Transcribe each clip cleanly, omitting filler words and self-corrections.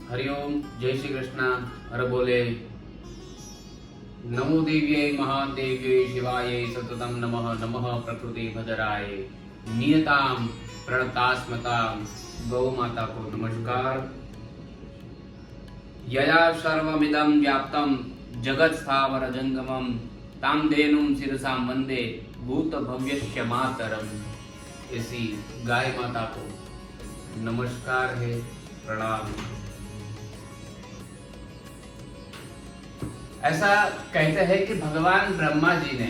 हरिओम, जय श्री कृष्ण। हर बोले। नमो देव्यै महादेव्यै शिवायै सततं नमः। नमः प्रकृति भद्राय नियताम प्रणतास्मताम। गौ माता को नमस्कार। यया सर्वमिदं व्याप्तं जगत् स्थावर जंगमं तां धेनुं शिरसा वंदे भूत भव्यस्य मातरम। ऐसी गाय माता को नमस्कार है, प्रणाम। ऐसा कहते हैं कि भगवान ब्रह्मा जी ने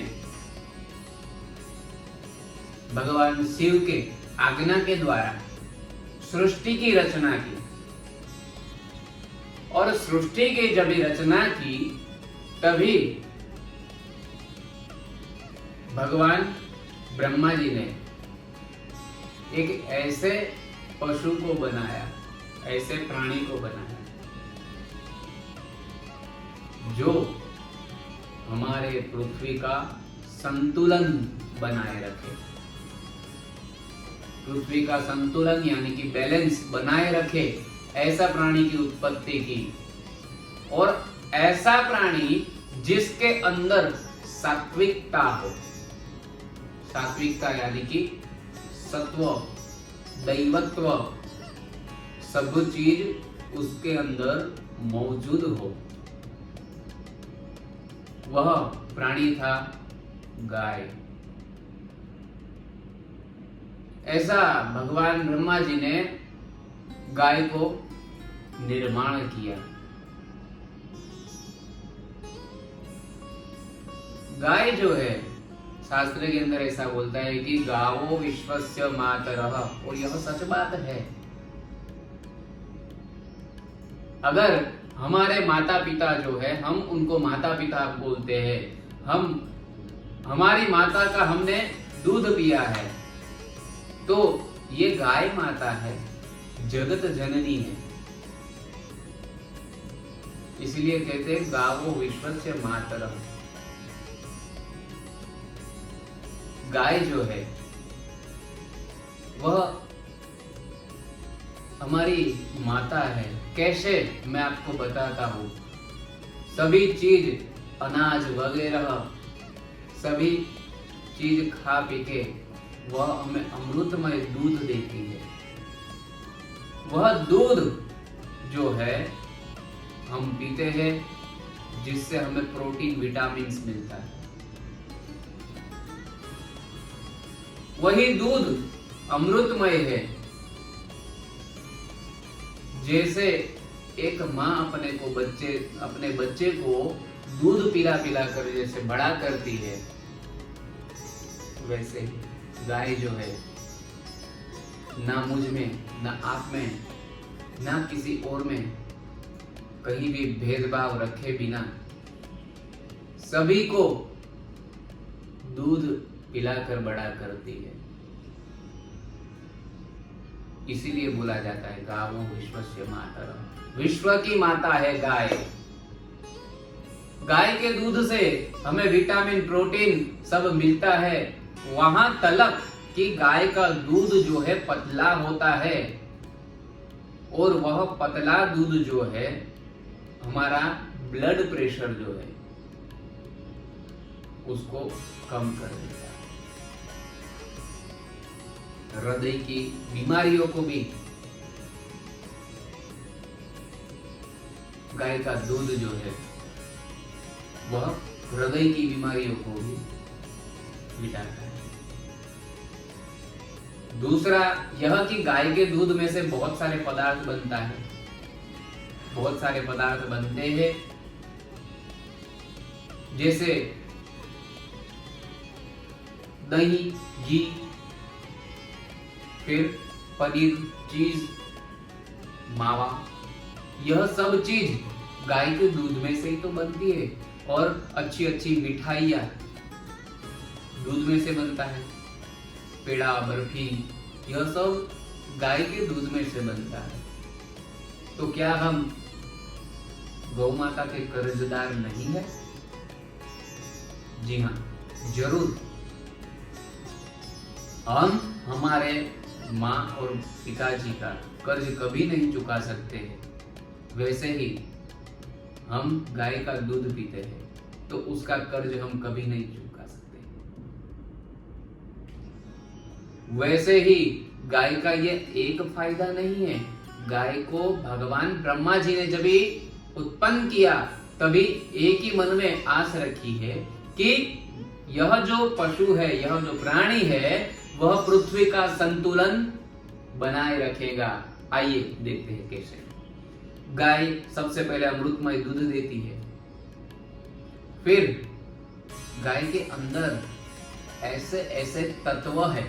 भगवान शिव के आज्ञा के द्वारा सृष्टि की रचना की, और सृष्टि की जब रचना की तभी भगवान ब्रह्मा जी ने एक ऐसे पशु को बनाया, ऐसे प्राणी को बनाया जो हमारे पृथ्वी का संतुलन बनाए रखे। पृथ्वी का संतुलन यानी कि बैलेंस बनाए रखे, ऐसा प्राणी की उत्पत्ति की। और ऐसा प्राणी जिसके अंदर सात्विकता हो। सात्विकता यानी कि सत्व, दैवत्व, सब चीज उसके अंदर मौजूद हो। वह प्राणी था गाय। ऐसा भगवान ब्रह्मा जी ने गाय को निर्माण किया। गाय जो है, शास्त्र के अंदर ऐसा बोलता है कि गावो विश्वस्य मातरः, और यह सच बात है। अगर हमारे माता पिता जो है, हम उनको माता पिता बोलते हैं, हमारी माता का हमने दूध पिया है, तो ये गाय माता है, जगत जननी है। इसलिए कहते हैं गावो विश्वस्य मातरः। गाय जो है वह हमारी माता है। कैसे, मैं आपको बताता हूं। सभी चीज, अनाज वगैरह सभी चीज खा पी के वह हमें अमृतमय दूध देती है। वह दूध जो है हम पीते हैं, जिससे हमें प्रोटीन, विटामिन मिलता है। वही दूध अमृतमय है। जैसे एक माँ अपने बच्चे को दूध पिला पिला कर जैसे बड़ा करती है, वैसे ही गाय जो है ना मुझ में, ना आप में, ना किसी और में कहीं भी भेदभाव रखे बिना सभी को दूध पिलाकर बड़ा करती है। इसीलिए बोला जाता है गावो विश्वस्य मातरः। विश्व की माता है गाय। गाय के दूध से हमें विटामिन, प्रोटीन सब मिलता है। वहां तलक कि गाय का दूध जो है पतला होता है, और वह पतला दूध जो है हमारा ब्लड प्रेशर जो है उसको कम कर देता है। हृदय की बीमारियों को भी गाय का दूध जो है वह हृदय की बीमारियों को भी मिटाता है। दूसरा यह कि गाय के दूध में से बहुत सारे पदार्थ बनता है, बहुत सारे पदार्थ बनते हैं। जैसे दही, घी, फिर पनीर, चीज, मावा, यह सब चीज गाय के दूध में से ही तो बनती है। और अच्छी अच्छी मिठाइयाँ दूध में से बनता है। पेड़ा, बर्फी, यह सब गाय के दूध में से बनता है। तो क्या हम गौ माता के कर्जदार नहीं है? जी हाँ, जरूर। हम हमारे माँ और पिताजी का कर्ज कभी नहीं चुका सकते हैं, वैसे ही हम गाय का दूध पीते हैं तो उसका कर्ज हम कभी नहीं चुका सकते। वैसे ही गाय का ये एक फायदा नहीं है, गाय को भगवान ब्रह्मा जी ने जब उत्पन्न किया तभी एक ही मन में आस रखी है कि यह जो पशु है, यह जो प्राणी है, वह पृथ्वी का संतुलन बनाए रखेगा। आइए देखते हैं कैसे। गाय सबसे पहले अमृतमय दूध देती है, फिर गाय के अंदर ऐसे ऐसे तत्व है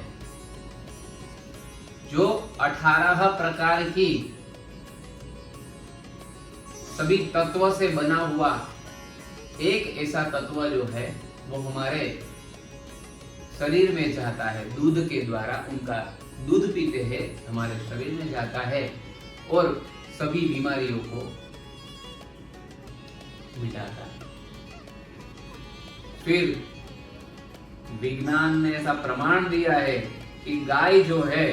जो 18 प्रकार की सभी तत्व से बना हुआ एक ऐसा तत्व जो है वो हमारे शरीर में जाता है, दूध के द्वारा उनका दूध पीते हैं, हमारे शरीर में जाता है और सभी बीमारियों को मिटाता है। फिर विज्ञान ने ऐसा प्रमाण दिया है कि गाय जो है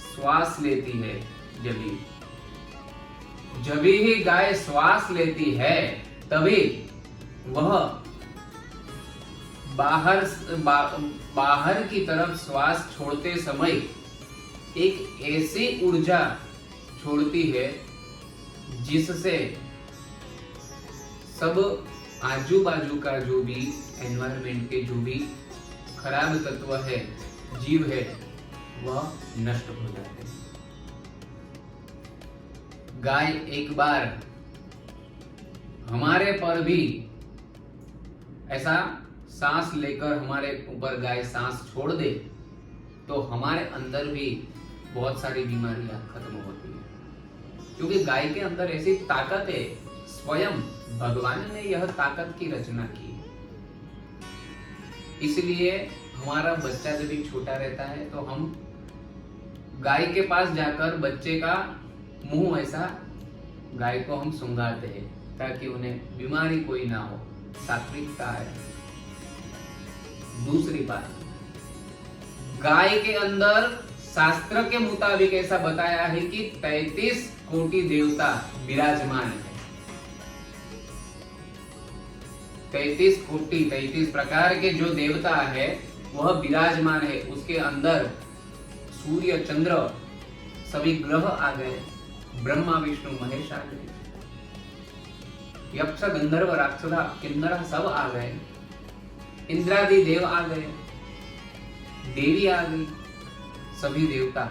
श्वास लेती है, जब ही गाय श्वास लेती है तभी वह बाहर की तरफ श्वास छोड़ते समय एक ऐसी ऊर्जा छोड़ती है जिससे सब आजू बाजू का जो भी एनवायरनमेंट के जो भी खराब तत्व है, जीव है, वह नष्ट हो जाते हैं। गाय एक बार हमारे पर भी ऐसा सांस लेकर हमारे ऊपर गाय सांस छोड़ दे तो हमारे अंदर भी बहुत सारी बीमारियां खत्म होती है, क्योंकि गाय के अंदर ऐसी ताकत है, स्वयं भगवान ने यह ताकत की रचना की। इसलिए हमारा बच्चा जब भी छोटा रहता है तो हम गाय के पास जाकर बच्चे का मुंह ऐसा गाय को हम सुंघाते हैं ताकि उन्हें बीमारी कोई ना हो, सात्विकता है। दूसरी बात, गाय के अंदर शास्त्र के मुताबिक ऐसा बताया है कि 33 कोटि देवता विराजमान है। 33 प्रकार के जो देवता है वह विराजमान है। उसके अंदर सूर्य चंद्र सभी ग्रह आ गए, ब्रह्मा विष्णु महेश आ गए, यक्ष गंधर्व राक्षसा किन्नर सब आ गए, इंद्रादि देव आ गए, देवी आ गई, सभी देवता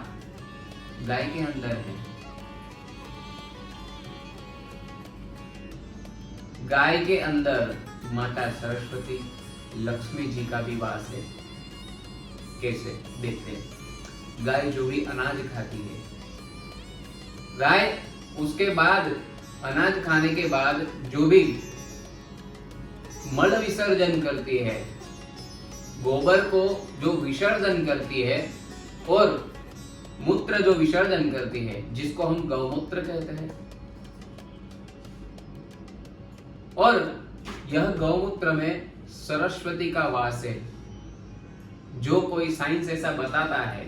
गाय के अंदर है। गाय के अंदर माता सरस्वती लक्ष्मी जी का भी वास है। कैसे देखते हैं। गाय जो भी अनाज खाती है, गाय उसके बाद अनाज खाने के बाद जो भी मल विसर्जन करती है, गोबर को जो विसर्जन करती है और मूत्र जो विसर्जन करती है, जिसको हम गौमूत्र कहते हैं, और यह गौमूत्र में सरस्वती का वास है। जो कोई साइंस ऐसा बताता है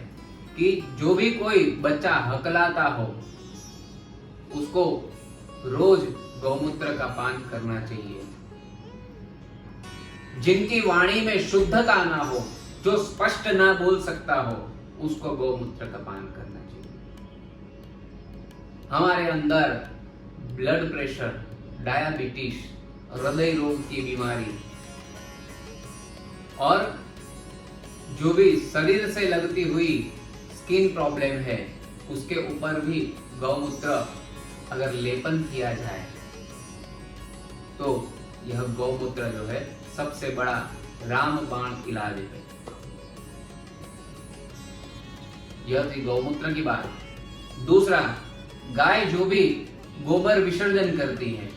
कि जो भी कोई बच्चा हकलाता हो उसको रोज गौमूत्र का पान करना चाहिए। जिनकी वाणी में शुद्धता ना हो, जो स्पष्ट ना बोल सकता हो, उसको गौमूत्र का पान करना चाहिए। हमारे अंदर ब्लड प्रेशर, डायबिटीज, हृदय रोग की बीमारी और जो भी शरीर से लगती हुई स्किन प्रॉब्लम है, उसके ऊपर भी गौमूत्र अगर लेपन किया जाए तो यह गौमूत्र जो है सबसे बड़ा रामबाण इलाज है। यह थी गौमूत्र की बात। दूसरा, गाय जो भी गोबर विसर्जन करती है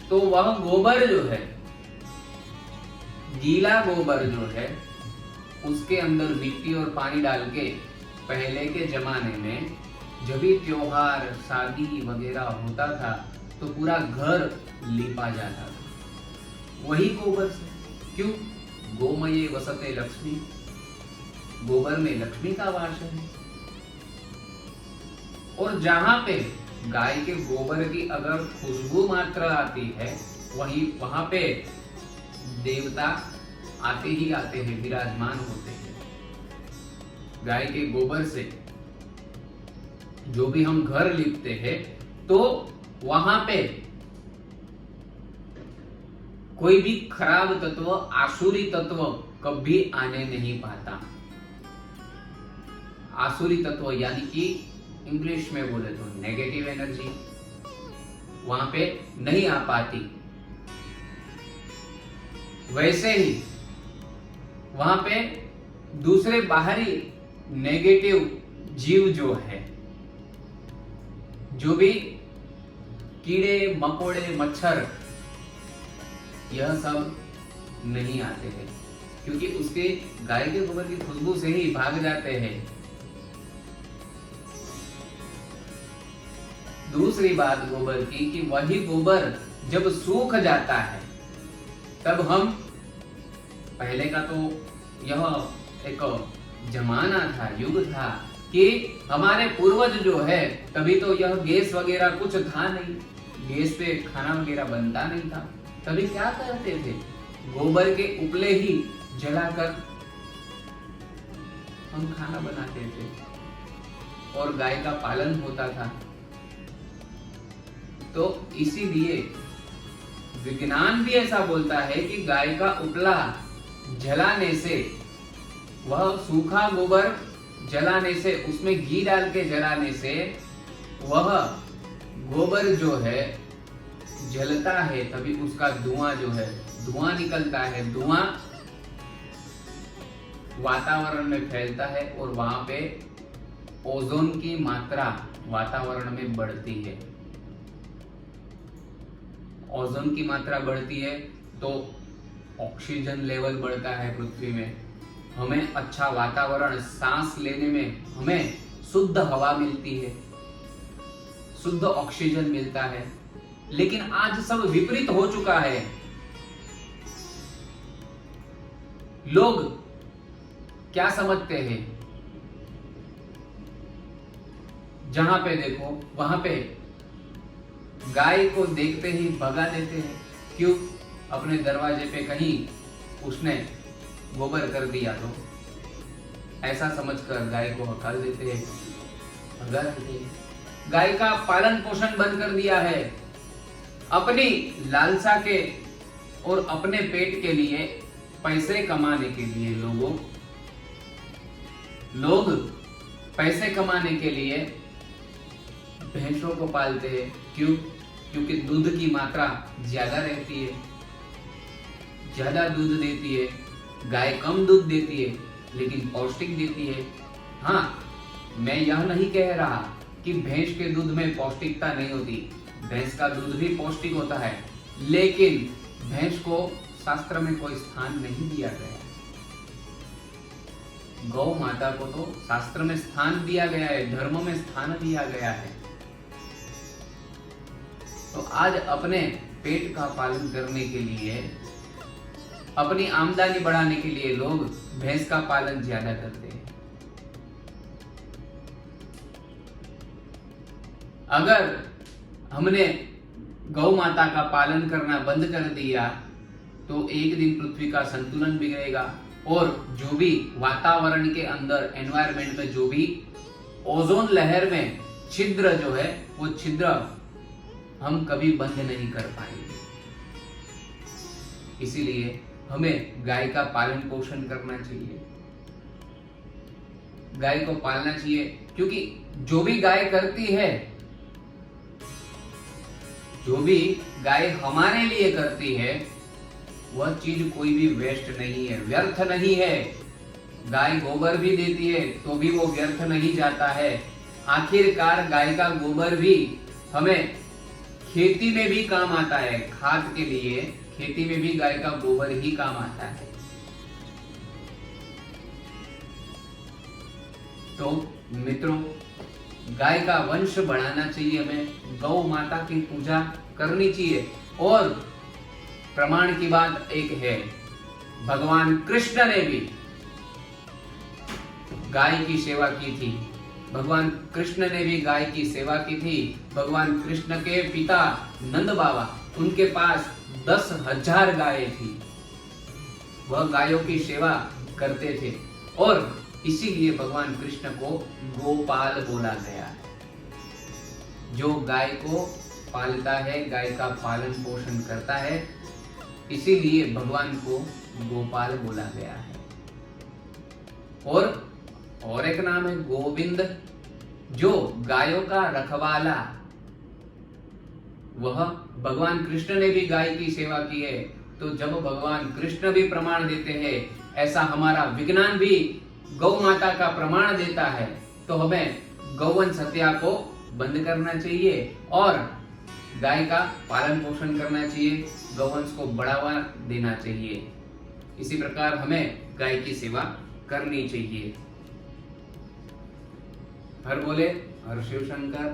तो वह गोबर जो है, गीला गोबर जो है, उसके अंदर मिट्टी और पानी डाल के पहले के जमाने में जब भी त्योहार शादी वगैरह होता था तो पूरा घर लीपा जाता था वही गोबर से। क्यों? गोमये वसते लक्ष्मी, गोबर में लक्ष्मी का वास है। और जहां पे गाय के गोबर की अगर खुशबू मात्र आती है, वहां पे देवता आते ही आते हैं, विराजमान होते हैं। गाय के गोबर से जो भी हम घर लिपते हैं, तो वहां पे कोई भी खराब तत्व, आसुरी तत्व कभी आने नहीं पाता। आसुरी तत्व यानी कि इंग्लिश में बोले तो नेगेटिव एनर्जी वहां पे नहीं आ पाती। वैसे ही वहां पे दूसरे बाहरी नेगेटिव जीव जो है, जो भी कीड़े मकोड़े मच्छर, यह सब नहीं आते हैं, क्योंकि उसके गाय के गोबर की खुशबू से ही भाग जाते हैं। दूसरी बात गोबर की कि वही गोबर जब सूख जाता है, तब हम, पहले का तो यह एक जमाना था, युग था कि हमारे पूर्वज जो है, तभी तो यह गैस वगैरह कुछ था नहीं, गैस पे खाना वगैरह बनता नहीं था। तभी क्या करते थे, गोबर के उपले ही जलाकर हम खाना बनाते थे और गाय का पालन होता था। तो इसीलिए विज्ञान भी ऐसा बोलता है कि गाय का उपला जलाने से, वह सूखा गोबर जलाने से, उसमें घी डाल के जलाने से वह गोबर जो है जलता है, तभी उसका धुआं जो है, धुआं निकलता है। धुआं वातावरण में फैलता है और वहां पे ओजोन की मात्रा वातावरण में बढ़ती है। ओजोन की मात्रा बढ़ती है तो ऑक्सीजन लेवल बढ़ता है पृथ्वी में, हमें अच्छा वातावरण, सांस लेने में हमें शुद्ध हवा मिलती है, शुद्ध ऑक्सीजन मिलता है। लेकिन आज सब विपरीत हो चुका है। लोग क्या समझते हैं, जहां पे देखो वहां पे गाय को देखते ही भगा देते हैं। क्यों? अपने दरवाजे पे कहीं उसने गोबर कर दिया तो ऐसा समझकर गाय को हकाल देते हैं, भगा देते हैं। गाय का पालन पोषण बंद कर दिया है। अपनी लालसा के और अपने पेट के लिए, पैसे कमाने के लिए लोग पैसे कमाने के लिए भैंसों को पालते हैं। क्यों? क्योंकि दूध की मात्रा ज्यादा रहती है, ज्यादा दूध देती है। गाय कम दूध देती है लेकिन पौष्टिक देती है। हाँ, मैं यह नहीं कह रहा कि भैंस के दूध में पौष्टिकता नहीं होती, भैंस का दूध भी पौष्टिक होता है, लेकिन भैंस को शास्त्र में कोई स्थान नहीं दिया गया। गौ माता को तो शास्त्र में स्थान दिया गया है, धर्म में स्थान दिया गया है। तो आज अपने पेट का पालन करने के लिए, अपनी आमदनी बढ़ाने के लिए लोग भैंस का पालन ज्यादा करते हैं। अगर हमने गौ माता का पालन करना बंद कर दिया तो एक दिन पृथ्वी का संतुलन बिगड़ेगा और जो भी वातावरण के अंदर, एनवायरमेंट में जो भी ओजोन लहर में छिद्र जो है, वो छिद्र हम कभी बंद नहीं कर पाएंगे। इसीलिए हमें गाय का पालन पोषण करना चाहिए, गाय को पालना चाहिए। क्योंकि जो भी गाय करती है, जो भी गाय हमारे लिए करती है, वह चीज कोई भी वेस्ट नहीं है, व्यर्थ नहीं है। गाय गोबर भी देती है तो भी वो व्यर्थ नहीं जाता है। आखिरकार गाय का गोबर भी हमें खेती में भी काम आता है, खाद के लिए खेती में भी गाय का गोबर ही काम आता है। तो मित्रों, गाय का वंश बढ़ाना चाहिए, हमें गौ माता की पूजा करनी चाहिए। और प्रमाण की बात एक है, भगवान कृष्ण ने भी गाय की सेवा की थी। भगवान कृष्ण ने भी गाय की सेवा की थी। भगवान कृष्ण के पिता नंद बाबा, उनके पास 10,000 गायें थी। वह गायों की सेवा करते थे और इसीलिए भगवान कृष्ण को गोपाल बोला गया है। जो गाय को पालता है, गाय का पालन पोषण करता है, इसीलिए भगवान को गोपाल बोला गया है। और एक नाम है गोविंद, जो गायों का रखवाला। वह भगवान कृष्ण ने भी गाय की सेवा की है, तो जब भगवान कृष्ण भी प्रमाण देते हैं, ऐसा हमारा विज्ञान भी गौ माता का प्रमाण देता है, तो हमें गौवंश हत्या को बंद करना चाहिए और गाय का पालन पोषण करना चाहिए, गौवंश को बढ़ावा देना चाहिए। इसी प्रकार हमें गाय की सेवा करनी चाहिए। हर बोले हर शिव शंकर।